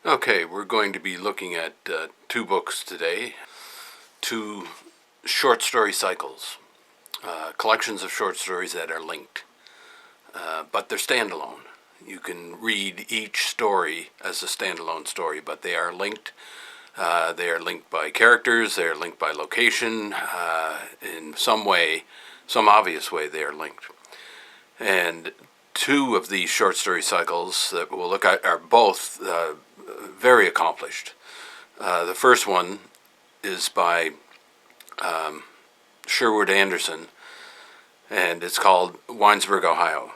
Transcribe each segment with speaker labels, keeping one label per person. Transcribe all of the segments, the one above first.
Speaker 1: Okay, we're going to be looking at two books today, two short story cycles, collections of short stories that are linked, but they're standalone. You can read each story as a standalone story, but they are linked. They are linked by characters, they are linked by location, in some way, some obvious way they are linked. And two of these short story cycles that we'll look at are both very accomplished. The first one is by Sherwood Anderson, and it's called Winesburg, Ohio.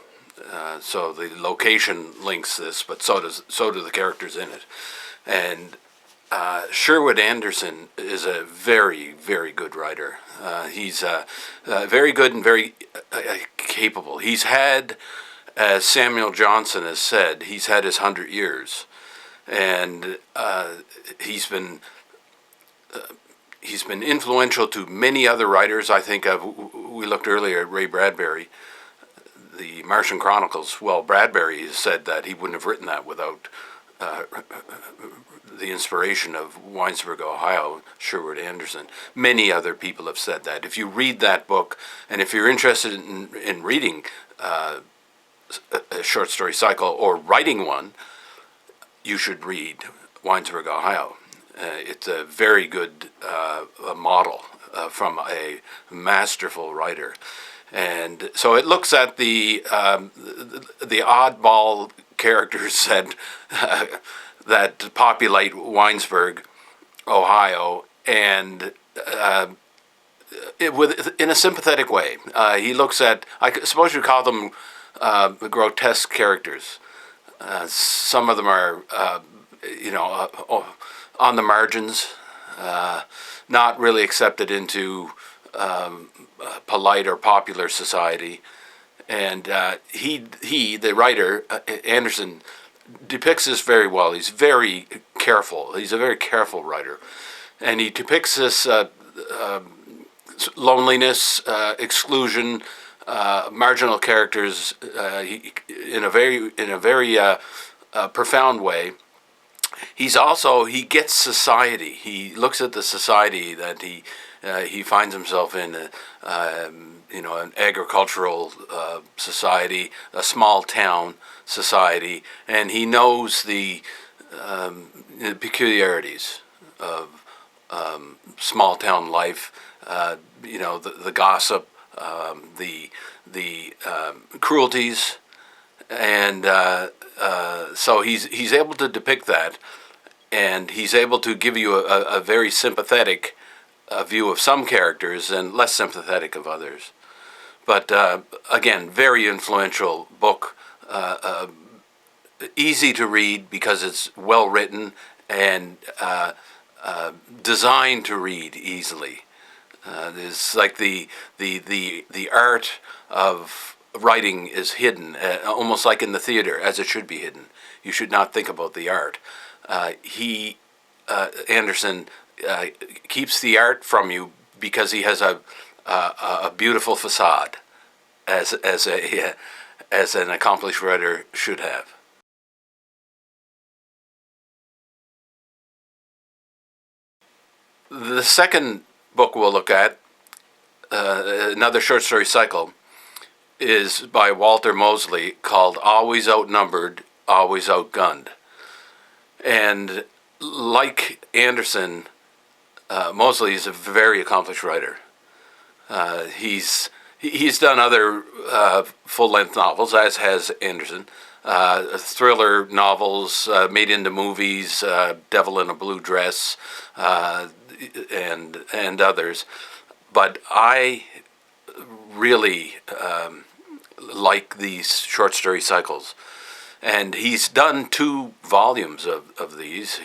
Speaker 1: So the location links this, but so do the characters in it. And Sherwood Anderson is a very, very good writer. He's very good and very capable. He's had, as Samuel Johnson has said, he's had his 100 years. And he's been influential to many other writers. I think we looked earlier at Ray Bradbury, the Martian Chronicles. Well, Bradbury said that he wouldn't have written that without the inspiration of Winesburg, Ohio, Sherwood Anderson. Many other people have said that. If you read that book, and if you're interested in reading a short story cycle or writing one, you should read Winesburg, Ohio. It's a very good model from a masterful writer. And so it looks at the oddball characters that populate Winesburg, Ohio, and in a sympathetic way. He looks at, I suppose you call them grotesque characters. Some of them are, on the margins, not really accepted into polite or popular society. And he, the writer, Anderson, depicts this very well. He's very careful. He's a very careful writer. And he depicts this loneliness, exclusion, marginal characters in a very profound way. He gets society. He looks at the society that he finds himself in, an agricultural society, a small town society, and he knows the peculiarities of small town life. The gossip, the cruelties, and so he's able to depict that, and he's able to give you a very sympathetic view of some characters and less sympathetic of others. But again, very influential book, easy to read because it's well written and designed to read easily. It's like the art of writing is hidden, almost like in the theater, as it should be hidden. You should not think about the art. Anderson keeps the art from you because he has a beautiful facade, as an accomplished writer should have. The second book we'll look at, another short story cycle, is by Walter Mosley, called Always Outnumbered, Always Outgunned. And like Anderson, Mosley is a very accomplished writer. He's done other full-length novels, as has Anderson, thriller novels made into movies, Devil in a Blue Dress, and others. But I really like these short story cycles. And he's done 2 volumes of these.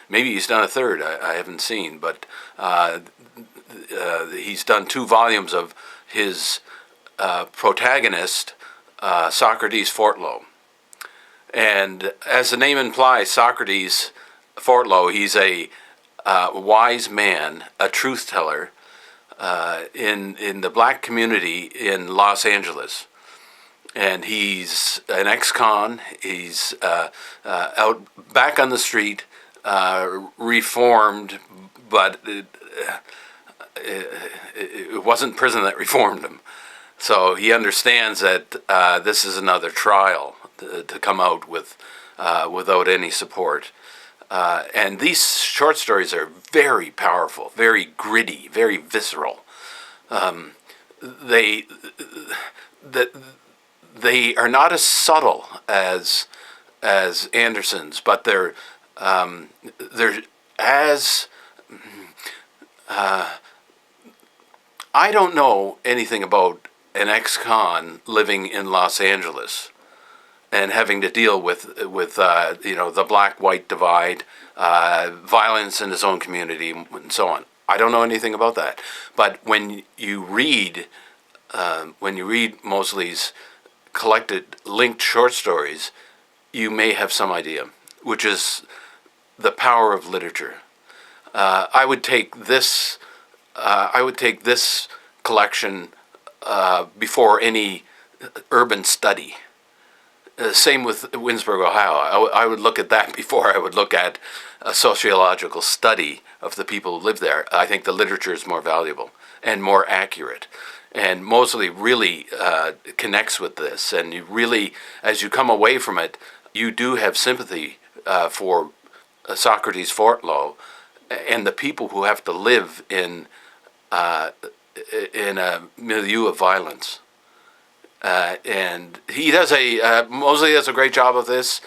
Speaker 1: Maybe he's done a third, I haven't seen, but he's done 2 volumes of his protagonist, Socrates Fortlow. And as the name implies, Socrates Fortlow, he's a wise man, a truth teller, in the black community in Los Angeles. And he's an ex-con. He's out back on the street reformed, but it wasn't prison that reformed him. So he understands that this is another trial to come out with without any support. And these short stories are very powerful, very gritty, very visceral. They they are not as subtle as Anderson's, but they're as I don't know anything about an ex-con living in Los Angeles and having to deal with the black-white divide, violence in his own community, and so on. I don't know anything about that. But when you read Mosley's collected linked short stories, you may have some idea, which is the power of literature. I would take this collection before any urban study. Same with Winesburg, Ohio. I would look at that before I would look at a sociological study of the people who live there. I think the literature is more valuable and more accurate. And Mosley really connects with this. And you really, as you come away from it, you do have sympathy for Socrates Fortlow and the people who have to live in a milieu of violence. And he does Mosley does a great job of this.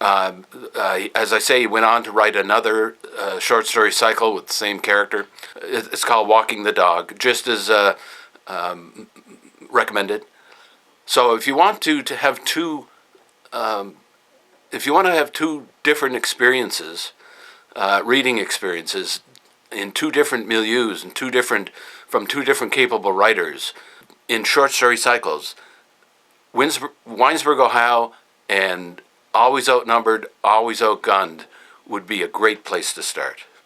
Speaker 1: As I say, he went on to write another short story cycle with the same character. It's called Walking the Dog, just as recommended. So if you want to have two, different experiences, reading experiences in two different milieus and from two different capable writers in short story cycles, Winesburg, Ohio, and Always Outnumbered, Always Outgunned would be a great place to start.